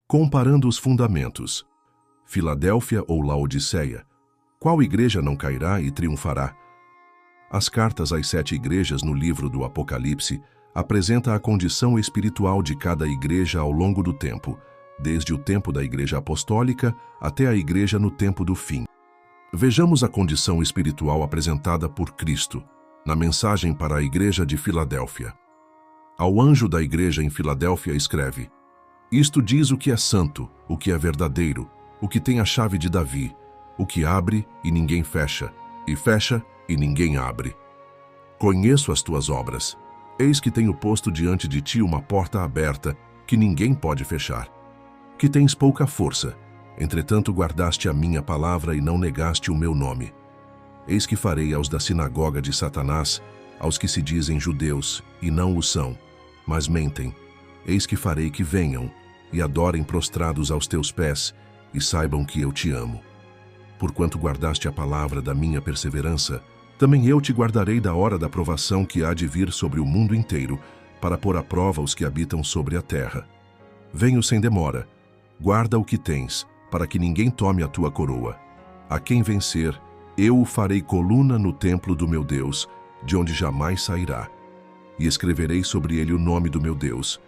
Comparando os fundamentos. Filadélfia ou Laodiceia? Qual igreja não cairá e triunfará? As cartas às 7 igrejas no livro do Apocalipse apresenta a condição espiritual de cada igreja ao longo do tempo, desde o tempo da igreja apostólica até a igreja no tempo do fim. Vejamos a condição espiritual apresentada por Cristo na mensagem para a igreja de Filadélfia. Ao anjo da igreja em Filadélfia escreve: Isto diz o que é santo, o que é verdadeiro, o que tem a chave de Davi, o que abre e ninguém fecha, e fecha e ninguém abre. Conheço as tuas obras. Eis que tenho posto diante de ti uma porta aberta, que ninguém pode fechar. Que tens pouca força, entretanto guardaste a minha palavra e não negaste o meu nome. Eis que farei aos da sinagoga de Satanás, aos que se dizem judeus e não o são, mas mentem. Eis que farei que venham e adorem prostrados aos teus pés e saibam que eu te amo. Porquanto guardaste a palavra da minha perseverança, também eu te guardarei da hora da provação que há de vir sobre o mundo inteiro, para pôr à prova os que habitam sobre a terra. Venho sem demora. Guarda o que tens, para que ninguém tome a tua coroa. A quem vencer, eu o farei coluna no templo do meu Deus, de onde jamais sairá. E escreverei sobre ele o nome do meu Deus,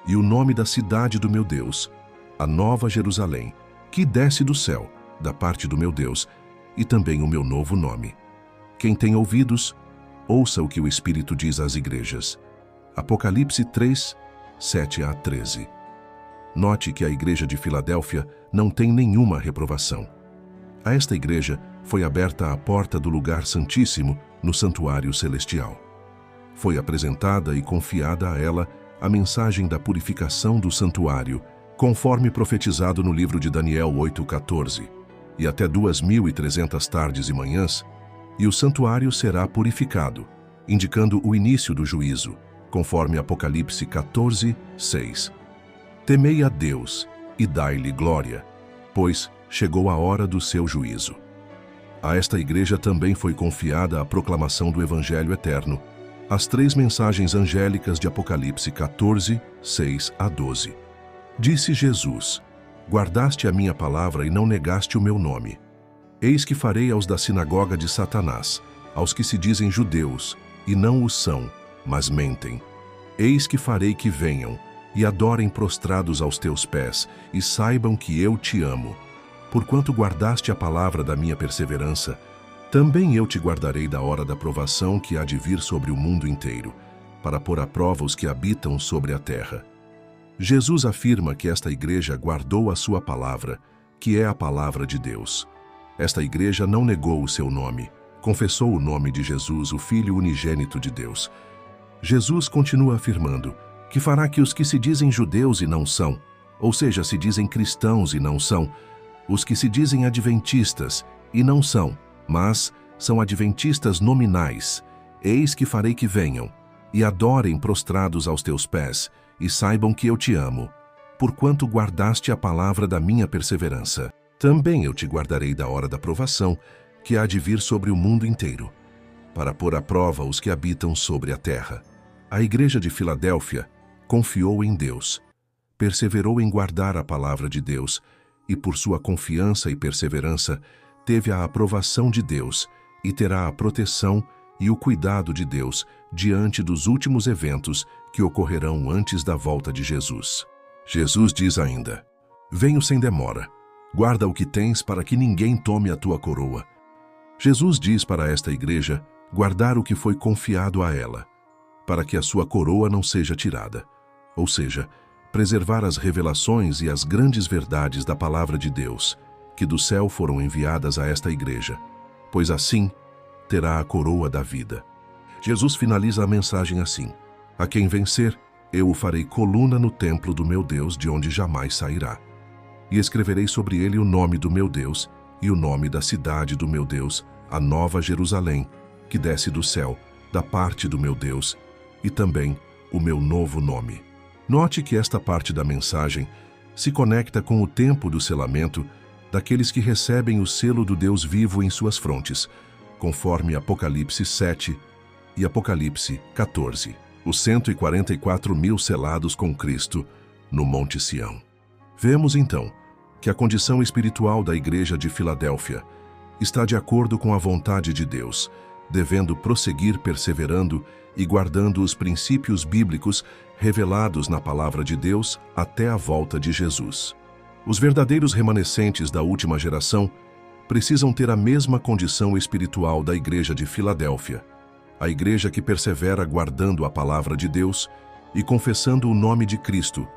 e o nome da cidade do meu Deus, a nova Jerusalém, que desce do céu, da parte do meu Deus, e também o meu novo nome. Quem tem ouvidos, ouça o que o Espírito diz às igrejas. Apocalipse 3, 7 a 13. Note que a igreja de Filadélfia não tem nenhuma reprovação. A esta igreja foi aberta a porta do lugar santíssimo no santuário celestial. Foi apresentada e confiada a ela a mensagem da purificação do santuário, conforme profetizado no livro de Daniel 8,14, e até 2.300 tardes e manhãs, e o santuário será purificado, indicando o início do juízo, conforme Apocalipse 14, 6. Temei a Deus e dai-lhe glória, pois chegou a hora do seu juízo. A esta igreja também foi confiada a proclamação do Evangelho eterno, as 3 mensagens angélicas de Apocalipse 14, 6 a 12. Disse Jesus: Guardaste a minha palavra e não negaste o meu nome. Eis que farei aos da sinagoga de Satanás, aos que se dizem judeus, e não o são, mas mentem. Eis que farei que venham, e adorem prostrados aos teus pés, e saibam que eu te amo. Porquanto guardaste a palavra da minha perseverança, também eu te guardarei da hora da provação que há de vir sobre o mundo inteiro, para pôr à prova os que habitam sobre a terra. Jesus afirma que esta igreja guardou a sua palavra, que é a palavra de Deus. Esta igreja não negou o seu nome, confessou o nome de Jesus, o Filho unigênito de Deus. Jesus continua afirmando que fará que os que se dizem judeus e não são, ou seja, se dizem cristãos e não são, os que se dizem adventistas e não são, mas são adventistas nominais, eis que farei que venham, e adorem prostrados aos teus pés, e saibam que eu te amo, porquanto guardaste a palavra da minha perseverança. Também eu te guardarei da hora da provação, que há de vir sobre o mundo inteiro, para pôr à prova os que habitam sobre a terra. A igreja de Filadélfia confiou em Deus, perseverou em guardar a palavra de Deus, e por sua confiança e perseverança, teve a aprovação de Deus e terá a proteção e o cuidado de Deus diante dos últimos eventos que ocorrerão antes da volta de Jesus. Jesus diz ainda: Venho sem demora, guarda o que tens para que ninguém tome a tua coroa. Jesus diz para esta igreja guardar o que foi confiado a ela, para que a sua coroa não seja tirada, ou seja, preservar as revelações e as grandes verdades da palavra de Deus, que do céu foram enviadas a esta igreja, pois assim terá a coroa da vida. Jesus finaliza a mensagem assim: A quem vencer, eu o farei coluna no templo do meu Deus, de onde jamais sairá. E escreverei sobre ele o nome do meu Deus e o nome da cidade do meu Deus, a nova Jerusalém, que desce do céu, da parte do meu Deus, e também o meu novo nome. Note que esta parte da mensagem se conecta com o tempo do selamento daqueles que recebem o selo do Deus vivo em suas frontes, conforme Apocalipse 7 e Apocalipse 14, os 144.000 selados com Cristo no Monte Sião. Vemos, então, que a condição espiritual da Igreja de Filadélfia está de acordo com a vontade de Deus, devendo prosseguir perseverando e guardando os princípios bíblicos revelados na Palavra de Deus até a volta de Jesus. Os verdadeiros remanescentes da última geração precisam ter a mesma condição espiritual da Igreja de Filadélfia, a igreja que persevera guardando a Palavra de Deus e confessando o nome de Cristo,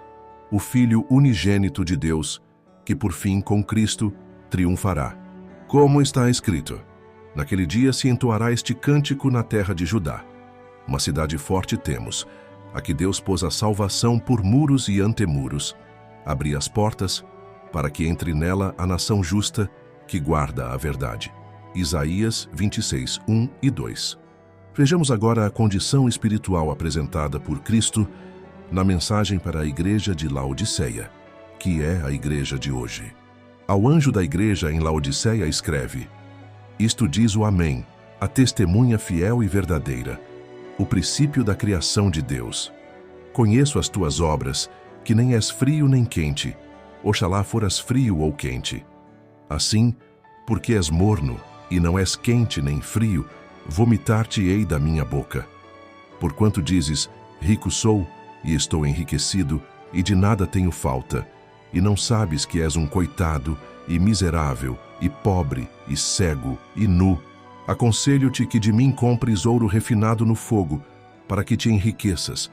o Filho unigênito de Deus, que por fim, com Cristo, triunfará. Como está escrito: naquele dia se entoará este cântico na terra de Judá. Uma cidade forte temos, a que Deus pôs a salvação por muros e antemuros. Abri as portas, para que entre nela a nação justa, que guarda a verdade. Isaías 26, 1 e 2. Vejamos agora a condição espiritual apresentada por Cristo na mensagem para a igreja de Laodiceia, que é a igreja de hoje. Ao anjo da igreja em Laodiceia escreve: Isto diz o Amém, a testemunha fiel e verdadeira, o princípio da criação de Deus. Conheço as tuas obras, que nem és frio nem quente. Oxalá foras frio ou quente. Assim, porque és morno, e não és quente nem frio, vomitar-te-ei da minha boca. Porquanto dizes: rico sou, e estou enriquecido, e de nada tenho falta, e não sabes que és um coitado, e miserável, e pobre, e cego, e nu. Aconselho-te que de mim compres ouro refinado no fogo, para que te enriqueças,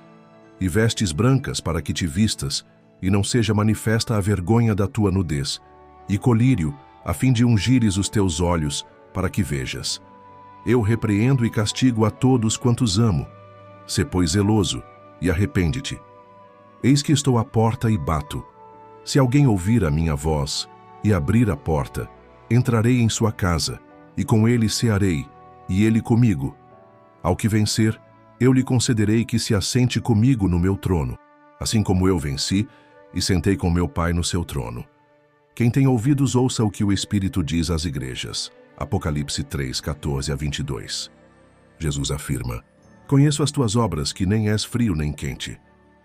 e vestes brancas para que te vistas, e não seja manifesta a vergonha da tua nudez, e colírio, a fim de ungires os teus olhos, para que vejas. Eu repreendo e castigo a todos quantos amo. Sê, pois, zeloso, e arrepende-te. Eis que estou à porta e bato. Se alguém ouvir a minha voz e abrir a porta, entrarei em sua casa, e com ele cearei, e ele comigo. Ao que vencer, eu lhe concederei que se assente comigo no meu trono, assim como eu venci e sentei com meu Pai no seu trono. Quem tem ouvidos, ouça o que o Espírito diz às igrejas. Apocalipse 3, 14 a 22. Jesus afirma: Conheço as tuas obras, que nem és frio nem quente.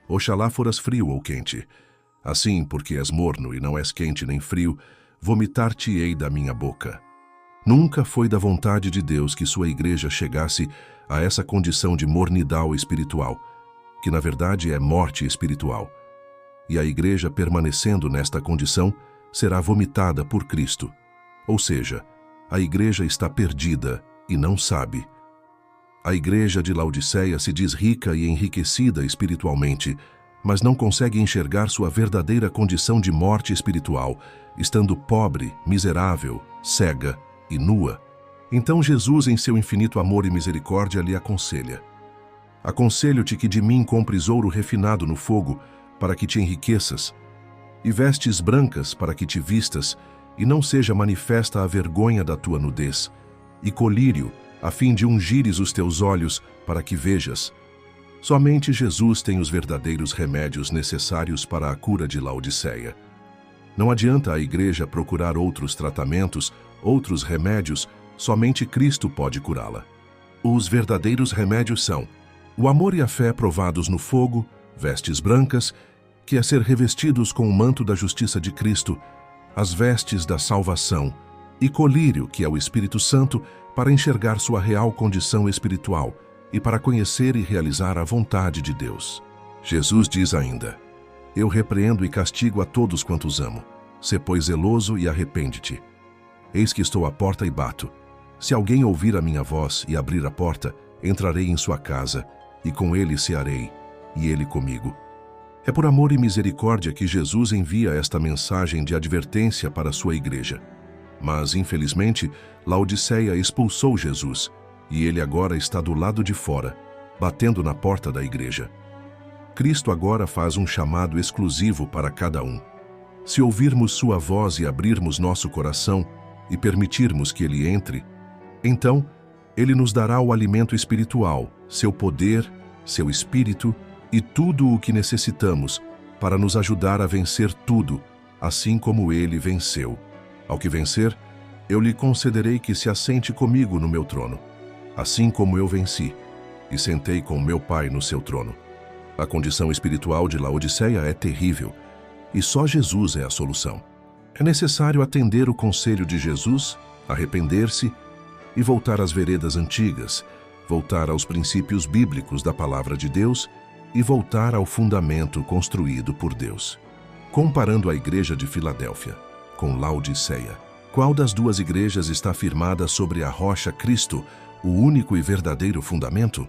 Oxalá foras frio ou quente. Assim, porque és morno e não és quente nem frio, vomitar-te-ei da minha boca. Nunca foi da vontade de Deus que sua igreja chegasse a essa condição de mornidão espiritual, que na verdade é morte espiritual. E a igreja, permanecendo nesta condição, será vomitada por Cristo. Ou seja, a igreja está perdida e não sabe. A igreja de Laodiceia se diz rica e enriquecida espiritualmente, mas não consegue enxergar sua verdadeira condição de morte espiritual, estando pobre, miserável, cega e nua. Então Jesus, em seu infinito amor e misericórdia, lhe aconselha: Aconselho-te que de mim compres ouro refinado no fogo, para que te enriqueças, e vestes brancas para que te vistas, e não seja manifesta a vergonha da tua nudez, e colírio, a fim de ungires os teus olhos, para que vejas. Somente Jesus tem os verdadeiros remédios necessários para a cura de Laodiceia. Não adianta a igreja procurar outros tratamentos, outros remédios, somente Cristo pode curá-la. Os verdadeiros remédios são o amor e a fé provados no fogo, vestes brancas, que é ser revestidos com o manto da justiça de Cristo, as vestes da salvação, e colírio, que é o Espírito Santo, para enxergar sua real condição espiritual e para conhecer e realizar a vontade de Deus. Jesus diz ainda: Eu repreendo e castigo a todos quantos amo. Sê, pois, zeloso e arrepende-te. Eis que estou à porta e bato. Se alguém ouvir a minha voz e abrir a porta, entrarei em sua casa, e com ele cearei, e ele comigo. É por amor e misericórdia que Jesus envia esta mensagem de advertência para a sua igreja. Mas, infelizmente, Laodiceia expulsou Jesus, e ele agora está do lado de fora, batendo na porta da igreja. Cristo agora faz um chamado exclusivo para cada um. Se ouvirmos sua voz e abrirmos nosso coração e permitirmos que ele entre, então ele nos dará o alimento espiritual, seu poder, seu espírito e tudo o que necessitamos para nos ajudar a vencer tudo, assim como ele venceu. Ao que vencer, eu lhe concederei que se assente comigo no meu trono, assim como eu venci, e sentei com meu Pai no seu trono. A condição espiritual de Laodiceia é terrível. e só Jesus é a solução. É necessário atender o conselho de Jesus, arrepender-se e voltar às veredas antigas, voltar aos princípios bíblicos da Palavra de Deus e voltar ao fundamento construído por Deus. Comparando a igreja de Filadélfia com Laodiceia, qual das duas igrejas está firmada sobre a rocha Cristo, o único e verdadeiro fundamento?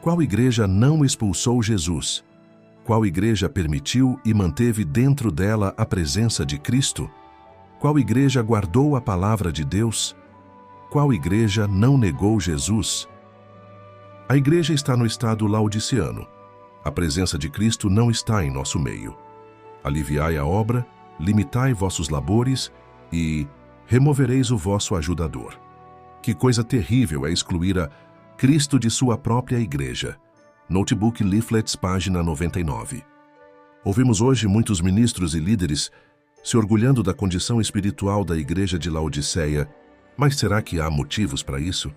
Qual igreja não expulsou Jesus? Qual igreja permitiu e manteve dentro dela a presença de Cristo? Qual igreja guardou a palavra de Deus? Qual igreja não negou Jesus? A igreja está no estado laodiceano. A presença de Cristo não está em nosso meio. Aliviai a obra, limitai vossos labores e removereis o vosso ajudador. Que coisa terrível é excluir a Cristo de sua própria igreja. Notebook Leaflets, página 99. Ouvimos hoje muitos ministros e líderes se orgulhando da condição espiritual da igreja de Laodiceia, mas será que há motivos para isso?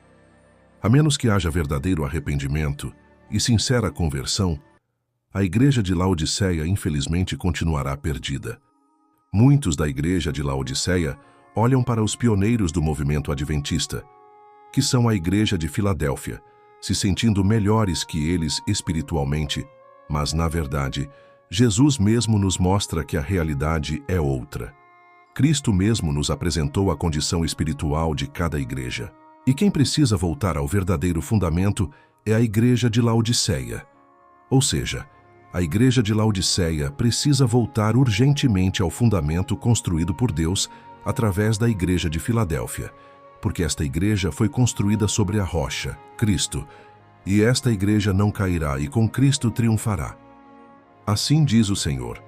A menos que haja verdadeiro arrependimento e sincera conversão, a igreja de Laodiceia infelizmente continuará perdida. Muitos da igreja de Laodiceia olham para os pioneiros do movimento adventista, que são a igreja de Filadélfia, se sentindo melhores que eles espiritualmente, mas, na verdade, Jesus mesmo nos mostra que a realidade é outra. Cristo mesmo nos apresentou a condição espiritual de cada igreja. E quem precisa voltar ao verdadeiro fundamento é a igreja de Laodiceia. Ou seja, a igreja de Laodiceia precisa voltar urgentemente ao fundamento construído por Deus através da igreja de Filadélfia, porque esta igreja foi construída sobre a rocha, Cristo, e esta igreja não cairá e com Cristo triunfará. Assim diz o Senhor: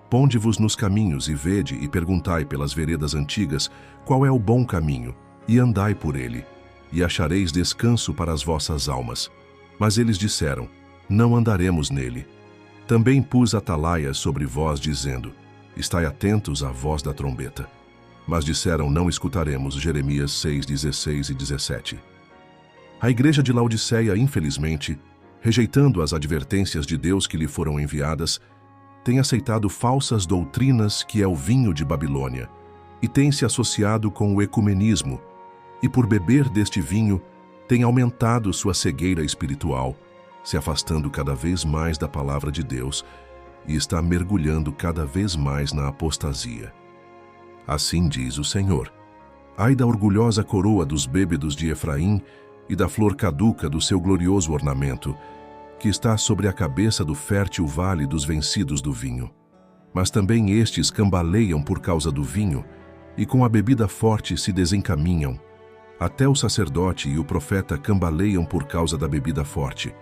ponde-vos nos caminhos e vede e perguntai pelas veredas antigas qual é o bom caminho, e andai por ele, e achareis descanso para as vossas almas. Mas eles disseram: não andaremos nele. Também pus atalaias sobre vós, dizendo: estai atentos à voz da trombeta. Mas disseram: não escutaremos. Jeremias 6, 16 e 17. A igreja de Laodiceia, infelizmente, rejeitando as advertências de Deus que lhe foram enviadas, tem aceitado falsas doutrinas que é o vinho de Babilônia, e tem se associado com o ecumenismo, e por beber deste vinho, tem aumentado sua cegueira espiritual, se afastando cada vez mais da palavra de Deus e está mergulhando cada vez mais na apostasia. Assim diz o Senhor: ai da orgulhosa coroa dos bêbedos de Efraim e da flor caduca do seu glorioso ornamento, que está sobre a cabeça do fértil vale dos vencidos do vinho. Mas também estes cambaleiam por causa do vinho, e com a bebida forte se desencaminham. Até o sacerdote e o profeta cambaleiam por causa da bebida forte.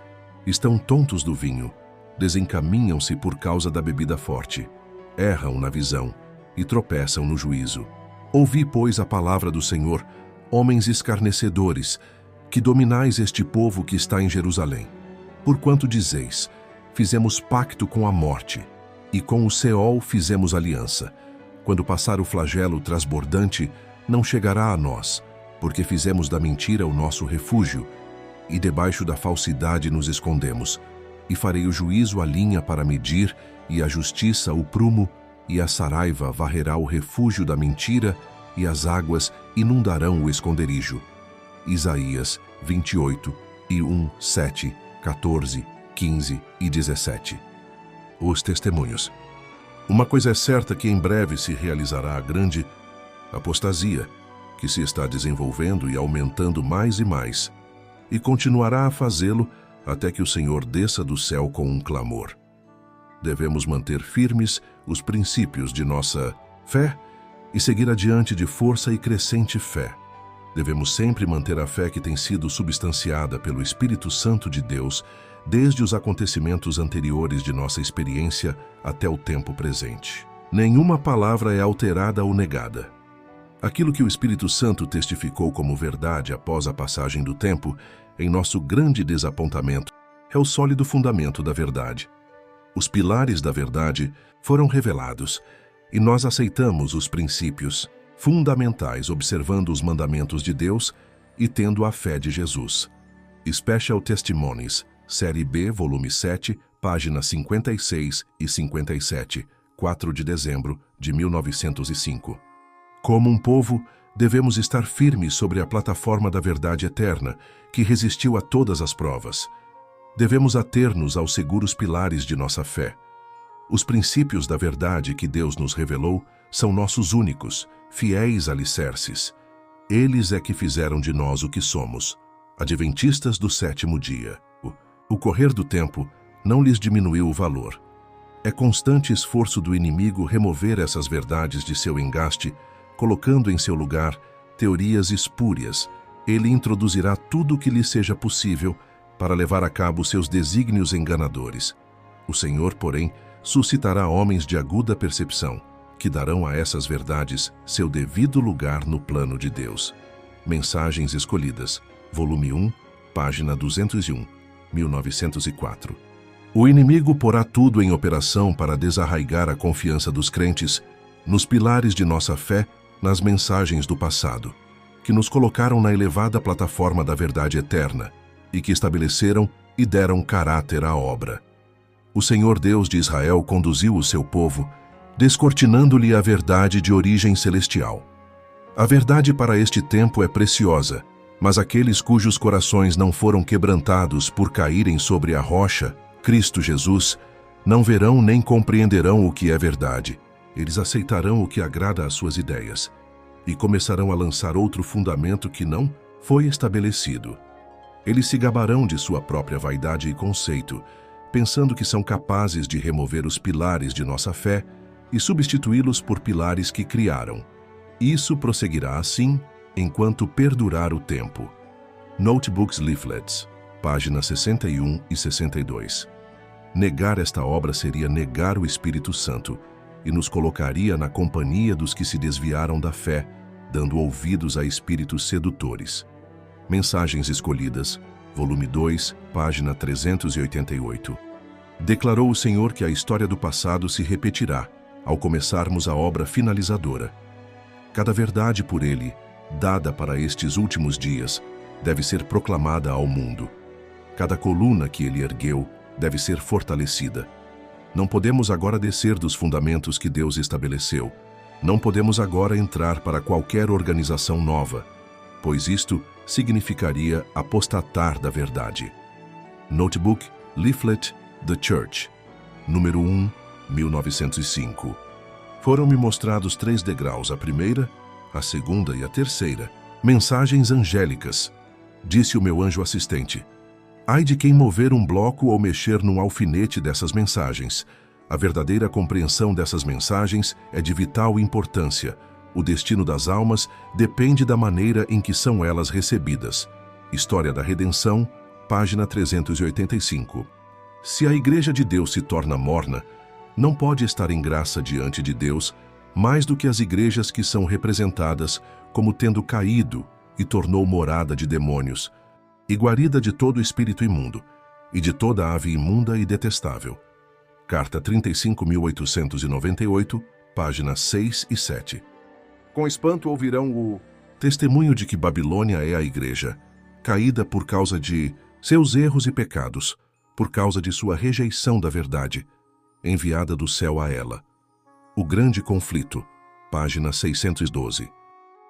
Estão tontos do vinho, desencaminham-se por causa da bebida forte. Erram na visão e tropeçam no juízo. Ouvi, pois, a palavra do Senhor, homens escarnecedores, que dominais este povo que está em Jerusalém. Porquanto dizeis: fizemos pacto com a morte, e com o Seol fizemos aliança. Quando passar o flagelo transbordante, não chegará a nós, porque fizemos da mentira o nosso refúgio, e debaixo da falsidade nos escondemos. E farei o juízo a linha para medir, e a justiça o prumo, e a saraiva varrerá o refúgio da mentira, e as águas inundarão o esconderijo. Isaías 28, e 1, 7, 14, 15 e 17. Os testemunhos. Uma coisa é certa, que em breve se realizará a grande apostasia, que se está desenvolvendo e aumentando mais e mais, e continuará a fazê-lo até que o Senhor desça do céu com um clamor. Devemos manter firmes os princípios de nossa fé e seguir adiante de força e crescente fé. Devemos sempre manter a fé que tem sido substanciada pelo Espírito Santo de Deus desde os acontecimentos anteriores de nossa experiência até o tempo presente. Nenhuma palavra é alterada ou negada. Aquilo que o Espírito Santo testificou como verdade após a passagem do tempo, em nosso grande desapontamento, é o sólido fundamento da verdade. Os pilares da verdade foram revelados e nós aceitamos os princípios fundamentais observando os mandamentos de Deus e tendo a fé de Jesus. Special Testimonies, Série B, volume 7, páginas 56 e 57, 4 de dezembro de 1905. Como um povo, devemos estar firmes sobre a plataforma da verdade eterna, que resistiu a todas as provas. Devemos ater-nos aos seguros pilares de nossa fé. Os princípios da verdade que Deus nos revelou são nossos únicos, fiéis alicerces. Eles é que fizeram de nós o que somos, adventistas do sétimo dia. O correr do tempo não lhes diminuiu o valor. É constante esforço do inimigo remover essas verdades de seu engaste, colocando em seu lugar teorias espúrias. Ele introduzirá tudo o que lhe seja possível para levar a cabo seus desígnios enganadores. O Senhor, porém, suscitará homens de aguda percepção, que darão a essas verdades seu devido lugar no plano de Deus. Mensagens Escolhidas, volume 1, página 201, 1904. O inimigo porá tudo em operação para desarraigar a confiança dos crentes nos pilares de nossa fé, nas mensagens do passado, que nos colocaram na elevada plataforma da verdade eterna e que estabeleceram e deram caráter à obra. O Senhor Deus de Israel conduziu o seu povo, descortinando-lhe a verdade de origem celestial. A verdade para este tempo é preciosa, mas aqueles cujos corações não foram quebrantados por caírem sobre a rocha, Cristo Jesus, não verão nem compreenderão o que é verdade. Eles aceitarão o que agrada às suas ideias e começarão a lançar outro fundamento que não foi estabelecido. Eles se gabarão de sua própria vaidade e conceito, pensando que são capazes de remover os pilares de nossa fé e substituí-los por pilares que criaram. Isso prosseguirá assim enquanto perdurar o tempo. Notebooks Leaflets, páginas 61 e 62. Negar esta obra seria negar o Espírito Santo e nos colocaria na companhia dos que se desviaram da fé, dando ouvidos a espíritos sedutores. Mensagens Escolhidas, volume 2, página 388. Declarou o Senhor que a história do passado se repetirá, ao começarmos a obra finalizadora. Cada verdade por Ele, dada para estes últimos dias, deve ser proclamada ao mundo. Cada coluna que Ele ergueu deve ser fortalecida. Não podemos agora descer dos fundamentos que Deus estabeleceu. Não podemos agora entrar para qualquer organização nova, pois isto significaria apostatar da verdade. Notebook Leaflet The Church, número 1, 1905. Foram-me mostrados 3 degraus, a primeira, a segunda e a terceira, mensagens angélicas. Disse o meu anjo assistente: ai de quem mover um bloco ou mexer num alfinete dessas mensagens. A verdadeira compreensão dessas mensagens é de vital importância. O destino das almas depende da maneira em que são elas recebidas. História da Redenção, página 385. Se a Igreja de Deus se torna morna, não pode estar em graça diante de Deus mais do que as igrejas que são representadas como tendo caído e tornou morada de demônios, e guarida de todo espírito imundo, e de toda ave imunda e detestável. Carta 35.898, páginas 6 e 7. Com espanto ouvirão o testemunho de que Babilônia é a igreja, caída por causa de seus erros e pecados, por causa de sua rejeição da verdade, enviada do céu a ela. O grande conflito, página 612.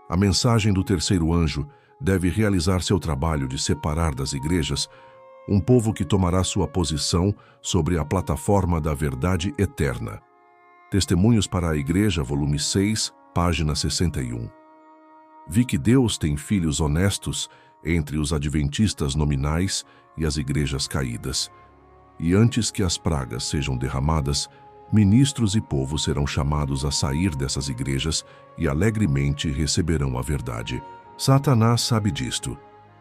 A mensagem do terceiro anjo deve realizar seu trabalho de separar das igrejas um povo que tomará sua posição sobre a plataforma da verdade eterna. Testemunhos para a Igreja, volume 6, página 61. Vi que Deus tem filhos honestos entre os adventistas nominais e as igrejas caídas. E antes que as pragas sejam derramadas, ministros e povo serão chamados a sair dessas igrejas e alegremente receberão a verdade. Satanás sabe disto,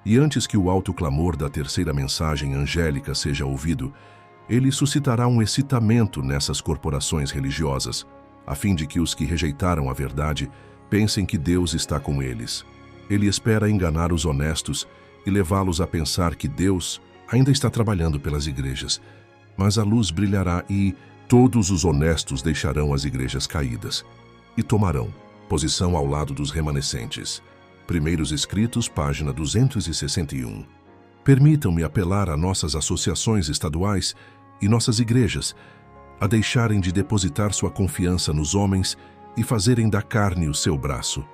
e antes que o alto clamor da terceira mensagem angélica seja ouvido, ele suscitará um excitamento nessas corporações religiosas, a fim de que os que rejeitaram a verdade pensem que Deus está com eles. Ele espera enganar os honestos e levá-los a pensar que Deus ainda está trabalhando pelas igrejas, mas a luz brilhará e todos os honestos deixarão as igrejas caídas e tomarão posição ao lado dos remanescentes. Primeiros Escritos, página 261. Permitam-me apelar a nossas associações estaduais e nossas igrejas. a deixarem de depositar sua confiança nos homens e fazerem da carne o seu braço.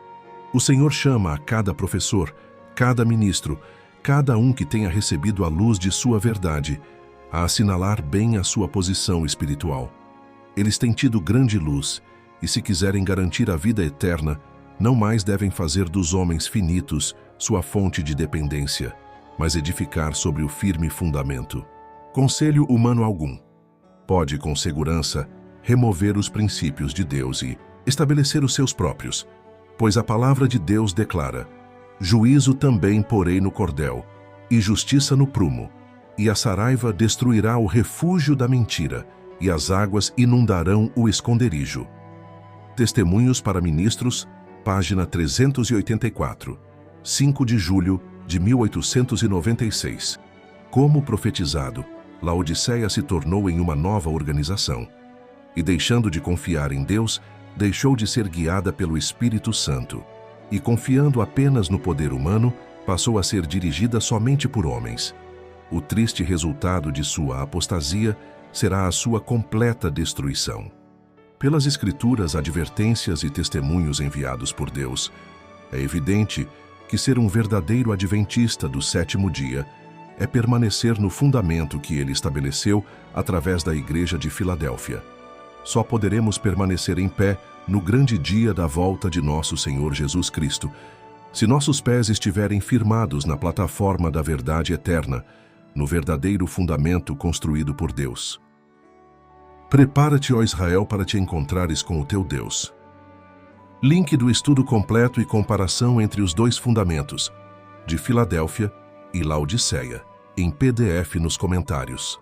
O Senhor chama a cada professor, cada ministro, cada um que tenha recebido a luz de sua verdade, a assinalar bem a sua posição espiritual. Eles têm tido grande luz, e se quiserem garantir a vida eterna, não mais devem fazer dos homens finitos sua fonte de dependência, mas edificar sobre o firme fundamento. Conselho humano algum pode, com segurança, remover os princípios de Deus e estabelecer os seus próprios, pois a palavra de Deus declara: juízo também porei no cordel, e justiça no prumo, e a saraiva destruirá o refúgio da mentira, e as águas inundarão o esconderijo. Testemunhos para Ministros, página 384, 5 de julho de 1896. Como profetizado, Laodiceia se tornou em uma nova organização, e deixando de confiar em Deus, deixou de ser guiada pelo Espírito Santo, e confiando apenas no poder humano, passou a ser dirigida somente por homens. O triste resultado de sua apostasia será a sua completa destruição. Pelas Escrituras, advertências e testemunhos enviados por Deus, é evidente que ser um verdadeiro adventista do sétimo dia é permanecer no fundamento que ele estabeleceu através da Igreja de Filadélfia. Só poderemos permanecer em pé no grande dia da volta de nosso Senhor Jesus Cristo, se nossos pés estiverem firmados na plataforma da verdade eterna, no verdadeiro fundamento construído por Deus. Prepara-te, ó Israel, para te encontrares com o teu Deus. Link do estudo completo e comparação entre os dois fundamentos, de Filadélfia e Laodiceia, em PDF nos comentários.